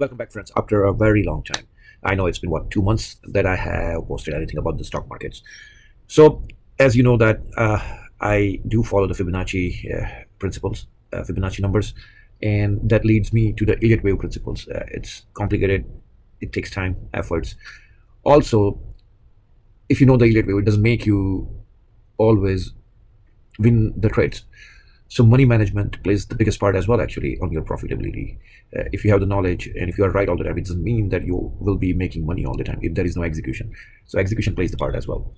Welcome back, friends. After a very long time, I know it's been what 2 months that I have posted anything about the stock markets. So, as you know, that I do follow the Fibonacci principles, Fibonacci numbers, and that leads me to the Elliott wave principles. It's complicated. It takes time, efforts. Also, if you know the Elliott wave, it doesn't make you always win the trades. So money management plays the biggest part as well, actually, on your profitability. If you have the knowledge and if you are right all the time, it doesn't mean that you will be making money all the time if there is no execution. So execution plays the part as well.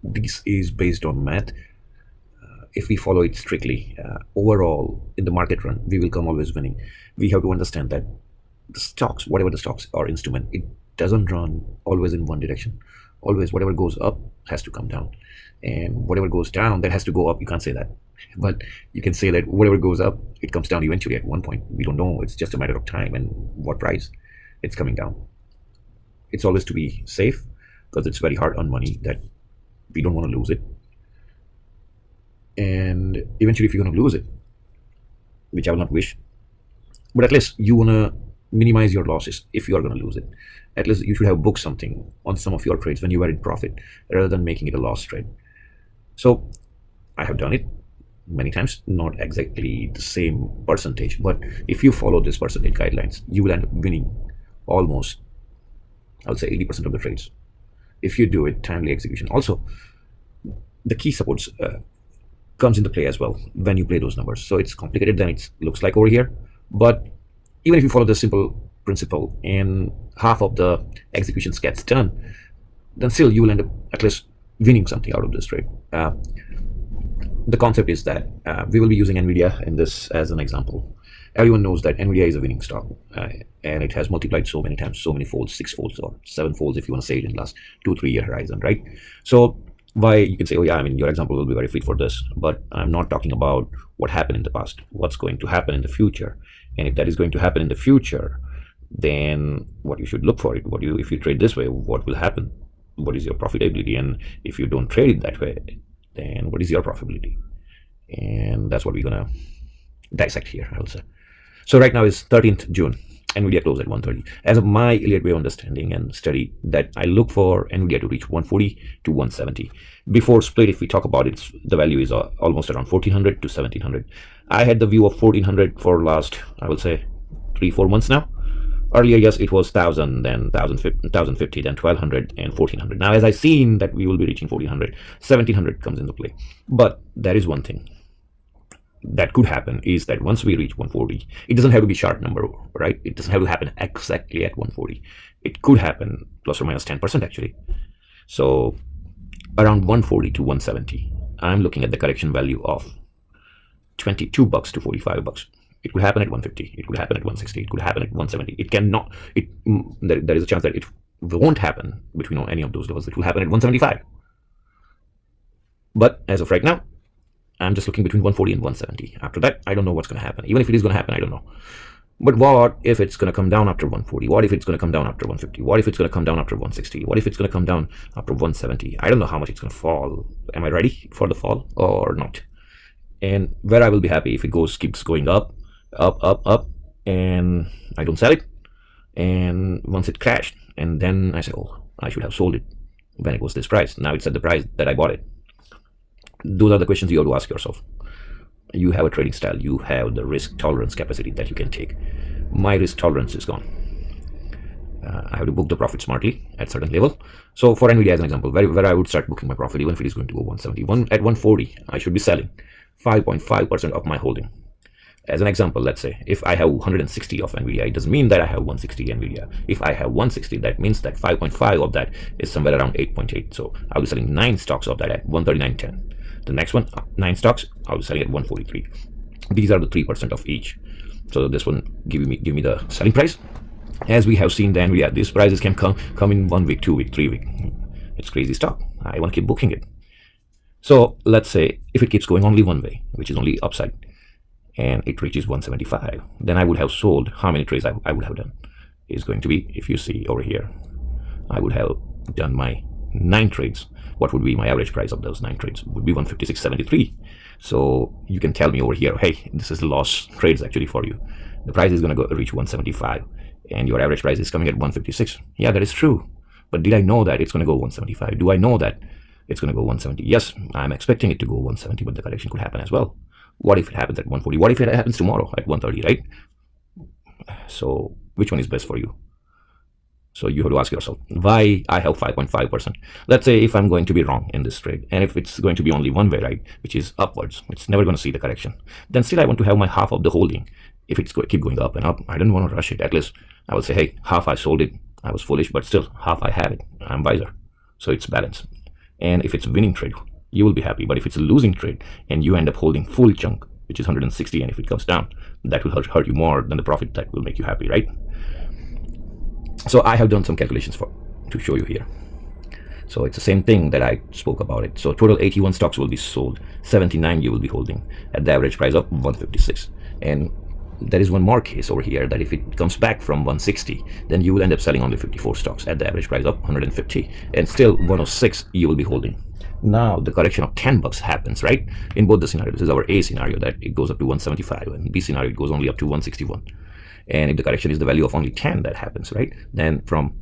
This is based on math. If we follow it strictly, overall in the market run, we will come always winning. We have to understand that the stocks, whatever the stocks or instrument, it doesn't run always in one direction. Always, whatever goes up has to come down, and whatever goes down, that has to go up. You can't say that, but you can say that whatever goes up, it comes down eventually at one point. We don't know. It's just a matter of time and what price it's coming down. It's always to be safe, because it's very hard on money that we don't want to lose it. And eventually, if you're going to lose it, which I will not wish, but at least you want to minimize your losses. If you are going to lose it, at least you should have booked something on some of your trades when you were in profit, rather than making it a loss trade. So I have done it many times, not exactly the same percentage, but if you follow this percentage guidelines, you will end up winning almost, I'll say 80% of the trades, if you do it timely execution. Also, the key supports comes into play as well when you play those numbers. So it's complicated than it looks like over here, but even if you follow the simple principle and half of the executions gets done, then still you will end up at least winning something out of this trade. The concept is that we will be using NVIDIA in this as an example. Everyone knows that NVIDIA is a winning stock, and it has multiplied so many times, so many folds, 6 folds or 7 folds if you want to say it in the last 2-3 year horizon, right? So why you can say, oh yeah, I mean, your example will be very fit for this, but I'm not talking about what happened in the past, what's going to happen in the future. And if that is going to happen in the future, then what you should look for it, if you trade this way, what will happen, what is your profitability, and if you don't trade it that way, then what is your profitability? And that's what we're gonna dissect here, I will say. So right now is 13th June. NVIDIA closed at 130. As of my Elliott wave understanding and study, that I look for NVIDIA to reach 140 to 170. Before split, if we talk about it, the value is almost around 1400 to 1700. I had the view of 1400 for last, I will say, 3-4 months now. Earlier, yes, it was 1000, then 1050, then 1200 and 1400. Now, as I seen that we will be reaching 1400, 1700 comes into play. But there is one thing that could happen, is that once we reach 140, it doesn't have to be sharp number, right? It doesn't have to happen exactly at 140. It could happen plus or minus 10% actually. So around 140 to 170, I'm looking at the correction value of $22 to $45. It could happen at 150. It could happen at 160. It could happen at 170. It cannot. There is a chance that it won't happen between any of those levels. It will happen at 175. But as of right now, I'm just looking between 140 and 170. After that, I don't know what's going to happen. Even if it is going to happen, I don't know. But what if it's going to come down after 140? What if it's going to come down after 150? What if it's going to come down after 160? What if it's going to come down after 170? I don't know how much it's going to fall. Am I ready for the fall or not? And where I will be happy if it keeps going up, and I don't sell it. And once it crashed, and then I say, oh, I should have sold it when it was this price. Now it's at the price that I bought it. Those are the questions you have to ask yourself. You have a trading style, you have the risk tolerance capacity that you can take. My risk tolerance is gone. I have to book the profit smartly at certain level. So for NVIDIA as an example, where I would start booking my profit, even if it is going to go 171 at 140, I should be selling 5.5% of my holding. As an example, let's say if I have 160 of NVIDIA, it doesn't mean that I have 160 NVIDIA. If I have 160, that means that 5.5 of that is somewhere around 8.8. So I'll be selling 9 stocks of that at 139.10. The next one, 9 stocks, I'll be selling at 143. These are the 3% of each. So this one give me the selling price. As we have seen, the NVIDIA, these prices can come in 1 week, 2 week, 3 week. It's crazy stock. I want to keep booking it. So let's say if it keeps going only one way, which is only upside, and it reaches 175, then I would have sold. How many trades I would have done is going to be, if you see over here, I would have done my 9 trades. What would be my average price of those 9 trades? Would be 156.73. So you can tell me over here, hey, this is loss trades actually for you. The price is going to reach 175. and your average price is coming at 156. Yeah, that is true. But did I know that it's going to go 175? Do I know that it's going to go 170? Yes, I'm expecting it to go 170, but the correction could happen as well. What if it happens at 140? What if it happens tomorrow at 130, right? So which one is best for you? So you have to ask yourself, why I have 5.5%? Let's say if I'm going to be wrong in this trade, and if it's going to be only one way, right, which is upwards, it's never going to see the correction, then still I want to have my half of the holding. If it's keep going up and up, I don't want to rush it. At least I will say, hey, half I sold it, I was foolish, but still half I have it, I'm wiser. So it's balanced. And if it's a winning trade, you will be happy. But if it's a losing trade and you end up holding full chunk, which is 160, and if it comes down, that will hurt you more than the profit that will make you happy, right? So I have done some calculations to show you here. So it's the same thing that I spoke about it. So total 81 stocks will be sold, 79 you will be holding at the average price of 156. And there is one more case over here, that if it comes back from 160, then you will end up selling only 54 stocks at the average price of 150, and still 106 you will be holding. Now the correction of $10 happens, right? In both the scenarios. This is our A scenario, that it goes up to 175, and B scenario it goes only up to 161. And if the correction is the value of only 10 that happens, right, then from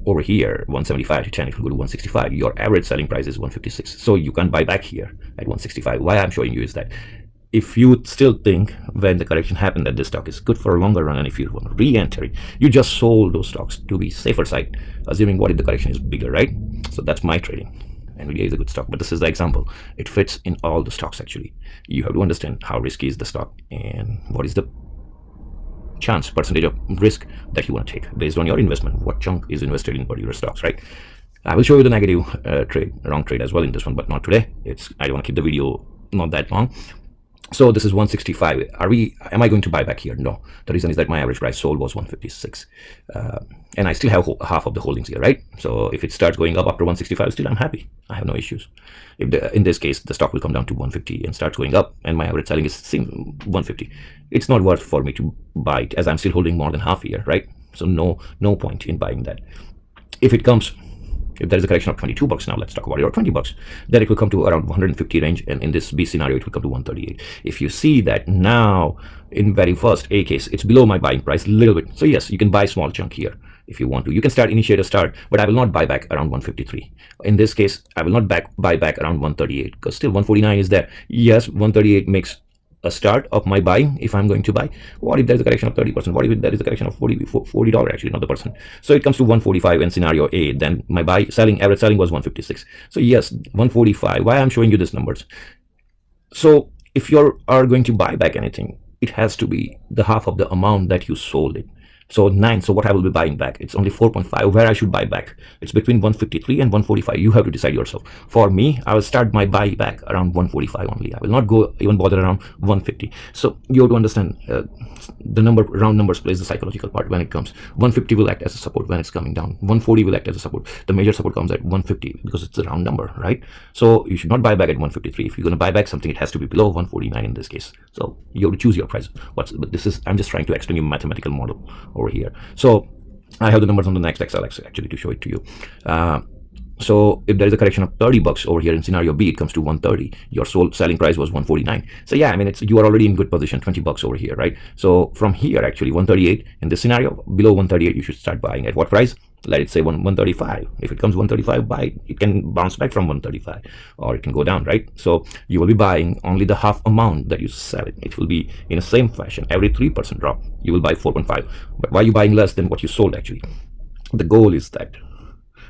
over here 175 to 10, it will go to 165. Your average selling price is 156, so you can buy back here at 165. Why I'm showing you is that if you still think when the correction happened that this stock is good for a longer run, and if you want to re-enter it, you just sold those stocks to be safer side, assuming what if the correction is bigger, right? So that's my trading. NVIDIA is a good stock, but this is the example. It fits in all the stocks actually. You have to understand how risky is the stock and what is the percentage of risk that you want to take based on your investment. What chunk is invested in particular stocks, right? I will show you the negative wrong trade as well in this one, but not today. I don't want to keep the video not that long. So this is 165. Am I going to buy back here? No. The reason is that my average price sold was 156, and I still have half of the holdings here, right? So if it starts going up after 165, still I'm happy. I have no issues. In this case, the stock will come down to 150 and starts going up, and my average selling is 150. It's not worth for me to buy it, as I'm still holding more than half here, right? So no point in buying that. If there is a correction of $22 now, let's talk about it, or $20, then it will come to around 150 range, and in this B scenario, it will come to 138. If you see that now, in very first A case, it's below my buying price a little bit. So yes, you can buy small chunk here if you want to. You can initiate a start, but I will not buy back around 153. In this case, I will not buy back around 138, because still 149 is there. Yes, 138 makes a start of my buying if I'm going to buy. What if there's a correction of 30%? What if there is a correction of $40 actually, not the percent? So it comes to 145 in scenario A. Then my average selling was 156. So yes, 145. Why I'm showing you these numbers? So if you are going to buy back anything, it has to be the half of the amount that you sold it. So 9, so what I will be buying back, it's only 4.5. Where I should buy back, it's between 153 and 145. You have to decide yourself. For me, I will start my buyback around 145 only. I will not go even bother around 150. So you have to understand the round numbers plays the psychological part when it comes. 150 will act as a support when it's coming down. 140 will act as a support. The major support comes at 150 because it's a round number, right? So you should not buy back at 153. If you're going to buy back something, it has to be below 149 in this case. So you have to choose your price. But I'm just trying to explain you a mathematical model over here. So I have the numbers on the next Excel actually to show it to you. So if there is a correction of $30 over here in scenario B, it comes to 130. Your selling price was 149. So yeah, I mean, you are already in good position, $20 over here, right? So from here, actually 138 in this scenario, below 138, you should start buying at what price? Let it say 135. If it comes 135, buy. It can bounce back from 135, or it can go down, right? So you will be buying only the half amount that you sell it. It will be in the same fashion. Every 3% drop, you will buy 4.5. But why are you buying less than what you sold actually? The goal is that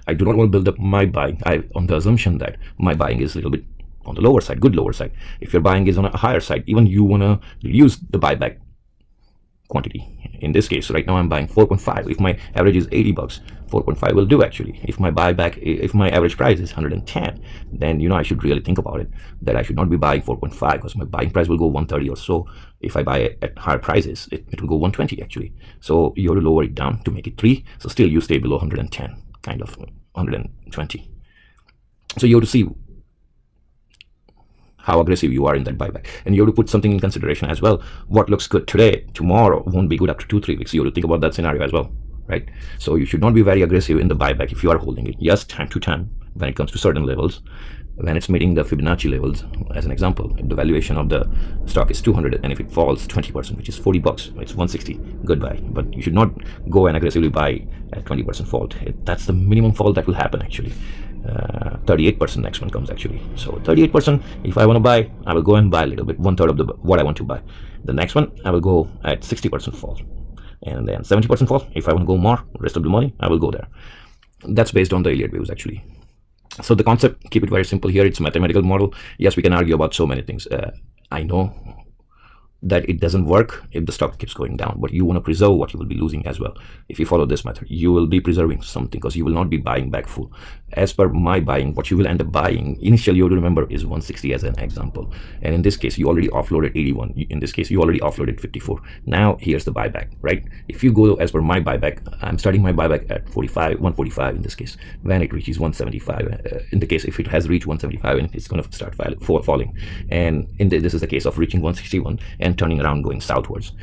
I do not want to build up my buying on the assumption that my buying is a little bit on the lower side, good lower side. If your buying is on a higher side, even you want to reduce the buyback quantity. In this case, right now I'm buying 4.5. If my average is $80, 4.5 will do actually. If my average price is 110, then I should really think about it, that I should not be buying 4.5, because my buying price will go 130 or so. If I buy at higher prices, it will go 120 actually. So you have to lower it down to make it 3. So still you stay below 110, kind of 120. So you have to see how aggressive you are in that buyback, and you have to put something in consideration as well. What looks good today, tomorrow won't be good after 2-3 weeks. You have to think about that scenario as well, right? So you should not be very aggressive in the buyback if you are holding it. Yes, time to time when it comes to certain levels, when it's meeting the Fibonacci levels. As an example, if the valuation of the stock is 200 and if it falls 20%, which is 40 bucks, it's 160, goodbye. But you should not go and aggressively buy at 20% fall. That's the minimum fall that will happen actually. 38% next one comes actually. So 38%, if I want to buy, I will go and buy a little bit, 1/3 of the what I want to buy. The next one, I will go at 60% fall, and then 70% fall. If I want to go more, rest of the money, I will go there. That's based on the Elliott waves actually. So the concept, keep it very simple here. It's a mathematical model. Yes, we can argue about so many things. I know that it doesn't work if the stock keeps going down, but you want to preserve what you will be losing as well. If you follow this method, you will be preserving something because you will not be buying back full. As per my buying, what you will end up buying initially, you have to remember, is 160 as an example, and in this case you already offloaded 81. In this case you already offloaded 54. Now here's the buyback, right? If you go as per my buyback, I'm starting my buyback at 145 in this case. When it reaches 175, in the case if it has reached 175, and it's going to start falling, and this is the case of reaching 161 and turning around going southwards.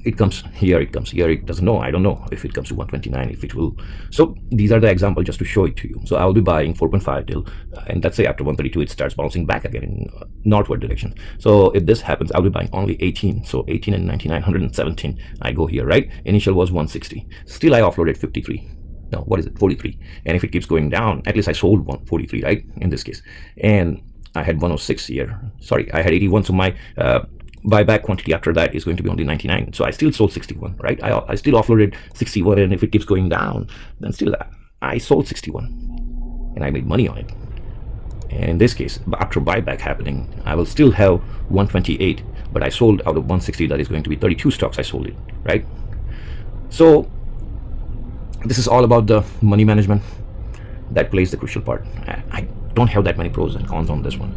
It comes here, it comes here, it doesn't know. I don't know if it comes to 129, if it will. So these are the examples just to show it to you. So I will be buying 4.5 till, and let's say after 132 it starts bouncing back again in northward direction. So if this happens, I'll be buying only 18. So 18 and 99, 117. I go here, right? Initial was 160. Still I offloaded 53. No, what is it? 43. And if it keeps going down, at least I sold 143, right? In this case. And I had 106 here. Sorry, I had 81. So my buyback quantity after that is going to be only 99. So I still sold 61, right? I still offloaded 61, and if it keeps going down, then still I sold 61 and I made money on it. And in this case, after buyback happening, I will still have 128, but I sold out of 160. That is going to be 32 stocks I sold it, right? So this is all about the money management that plays the crucial part. I don't have that many pros and cons on this one,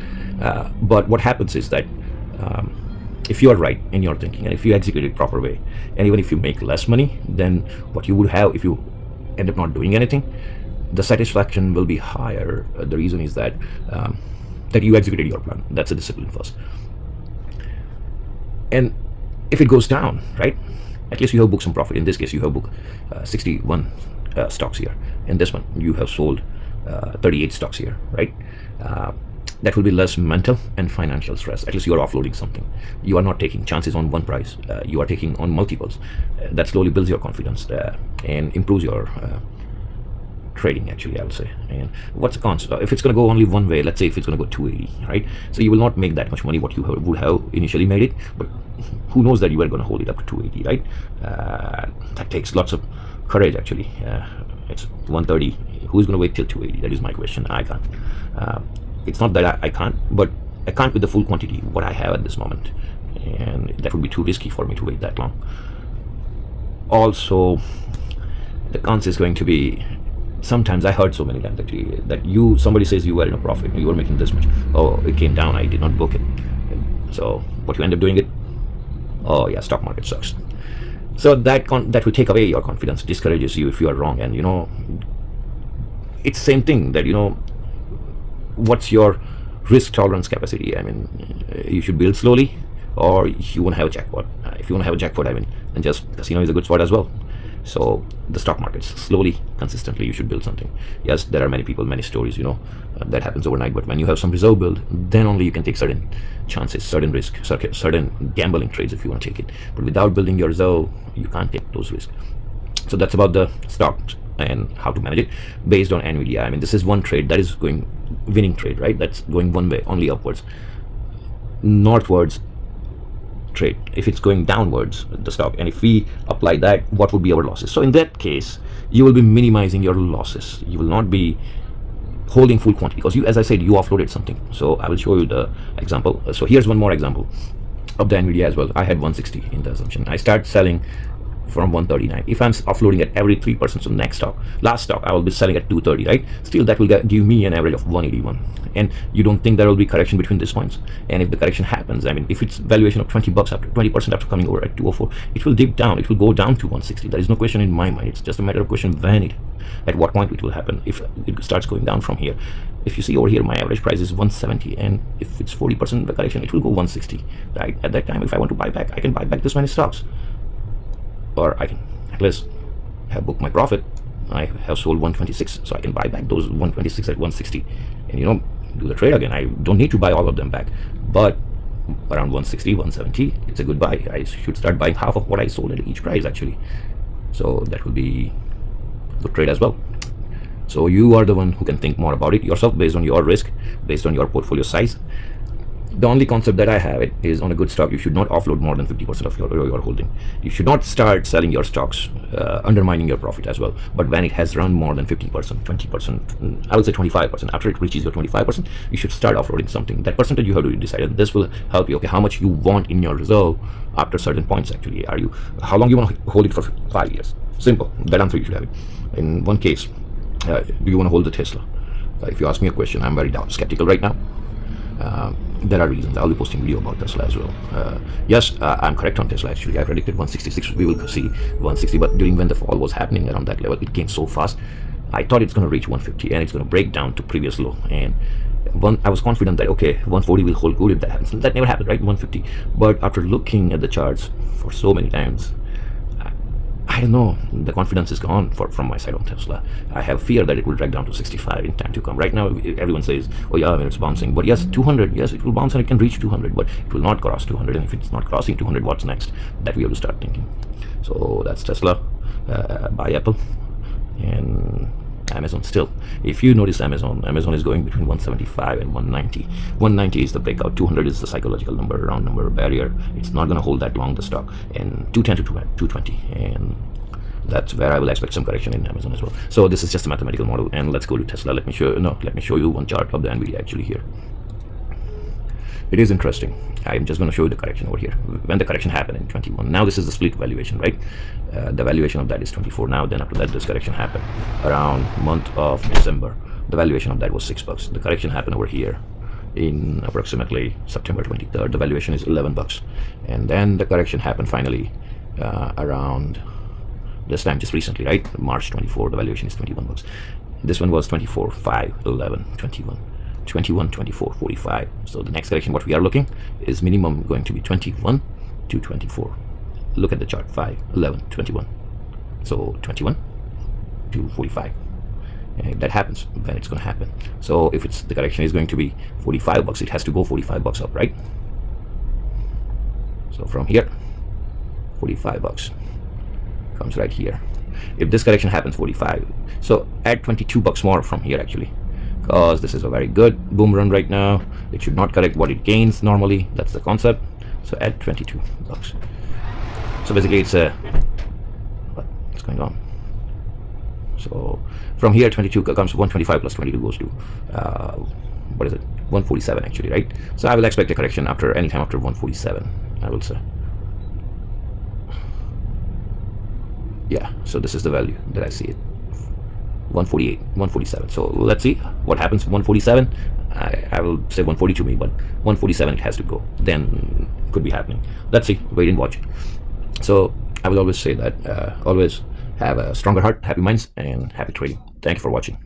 but what happens is that if you are right in your thinking, and if you execute it proper way, and even if you make less money than what you would have if you end up not doing anything, the satisfaction will be higher. The reason is that that you executed your plan. That's a discipline first. And if it goes down, right, at least you have booked some profit. In this case, you have booked 61 stocks here. In this one, you have sold 38 stocks here, right? That will be less mental and financial stress. At least you are offloading something. You are not taking chances on one price. You are taking on multiples. That slowly builds your confidence and improves your trading, actually, I would say. And what's the cons? If it's going to go only one way, let's say if it's going to go 280, right? So you will not make that much money what you would have initially made it, but who knows that you are going to hold it up to 280, right? That takes lots of courage, actually. It's 130. Who's going to wait till 280? That is my question. I can't. It's not that I can't, but I can't with the full quantity what I have at this moment, and that would be too risky for me to wait that long. Also, the cons is going to be, sometimes I heard so many times actually that somebody says you were in a profit, you were making this much. Oh, it came down, I did not book it. So what you end up doing it? Oh yeah, stock market sucks. So that will take away your confidence, discourages you if you are wrong. And it's same thing that what's your risk tolerance capacity? I mean, you should build slowly, or you want to have a jackpot. If you want to have a jackpot, I mean, then just casino is a good spot as well. So the stock markets, slowly, consistently, you should build something. Yes, there are many people, many stories, that happens overnight. But when you have some reserve build, then only you can take certain chances, certain risk, certain gambling trades if you want to take it. But without building your reserve, you can't take those risks. So that's about the stocks and how to manage it based on NVIDIA. I mean, this is one trade that is winning trade, right? That's going one way, only upwards. Northwards trade, if it's going downwards, the stock, and if we apply that, what would be our losses? So in that case, you will be minimizing your losses. You will not be holding full quantity because as I said, you offloaded something. So I will show you the example. So here's one more example of the NVIDIA as well. I had 160 in the assumption. I start selling from 139. If I'm offloading at every 3%, so last stock I will be selling at 230, right? Still that will give me an average of 181. And you don't think there will be correction between these points? And if the correction happens, I mean, if it's valuation of 20 bucks after 20% after coming over at 204, it will dip down, it will go down to 160. There is no question in my mind. It's just a matter of question at what point it will happen. If it starts going down from here, if you see over here, my average price is 170, and if it's 40% of the correction, it will go 160, right? At that time, if I want to buy back, I can buy back this many stocks, or I can at least have booked my profit I have sold 126, so I can buy back those 126 at 160 and do the trade again. I don't need to buy all of them back, but around 160, 170, it's a good buy. I should start buying half of what I sold at each price actually, so that will be a good trade as well. So you are the one who can think more about it yourself based on your risk, based on your portfolio size. The only concept that I have it is, on a good stock, you should not offload more than 50% of your holding. You should not start selling your stocks, undermining your profit as well. But when it has run more than 50%, 20%, I would say 25%, after it reaches your 25%, you should start offloading something. That percentage you have to decide, and this will help you. Okay, how much you want in your reserve after certain points actually. How long you want to hold it for 5 years? Simple. That answer you should have it. In one case, do you want to hold the Tesla? If you ask me a question, I'm very skeptical right now. There are reasons. I'll be posting video about Tesla as well. Yes, I'm correct on Tesla actually. I predicted 166. We will see 160, but during when the fall was happening around that level, it came so fast. I thought it's going to reach 150 and it's going to break down to previous low. And I was confident that okay, 140 will hold good if that happens. That never happened, right? 150. But after looking at the charts for so many times, I don't know, the confidence is gone from my side on Tesla. I have fear that it will drag down to 65 in time to come. Right now, everyone says, oh yeah, it's bouncing. But yes, 200, yes, it will bounce and it can reach 200, but it will not cross 200. And if it's not crossing 200, what's next? That we have to start thinking. So that's Tesla, buy Apple, and Amazon still. If you notice Amazon is going between 175 and 190. 190 is the breakout, 200 is the psychological number, round number, barrier. It's not going to hold that long, the stock, and 210 to 220, and that's where I will expect some correction in Amazon as well. So this is just a mathematical model, and let's go to Tesla. Let me show you one chart of the NVIDIA actually here. It is interesting. I'm just going to show you the correction over here. When the correction happened in 21, now this is the split valuation, right? The valuation of that is 24 now. Then after that, this correction happened around month of December. The valuation of that was $6. The correction happened over here in approximately September 23rd. The valuation is $11, and then the correction happened finally around this time, just recently, right? March 24. The valuation is $21. This one was 24, 5, 11, 21. 21, 24, 45. So the next correction what we are looking is minimum going to be 21 to 24. Look at the chart, 5, 11, 21. So 21 to 45. And that happens, then it's going to happen. So if the correction is going to be $45, it has to go $45 up, right? So from here, $45 comes right here. If this correction happens 45, so add $22 more from here actually, because this is a very good boom run right now. It should not correct what it gains normally. That's the concept. So add $22. So basically it's what's going on? So from here 22 comes 125 plus 22 goes to what is it, 147 actually, right? So I will expect a correction after anytime after 147, I will say. Yeah, so this is the value that I see it, 148, 147. So let's see what happens. 147, I will say 142 maybe, but 147 it has to go, then could be happening. Let's see, wait and watch. So I will always say that always have a stronger heart, happy minds, and happy trading. Thank you for watching.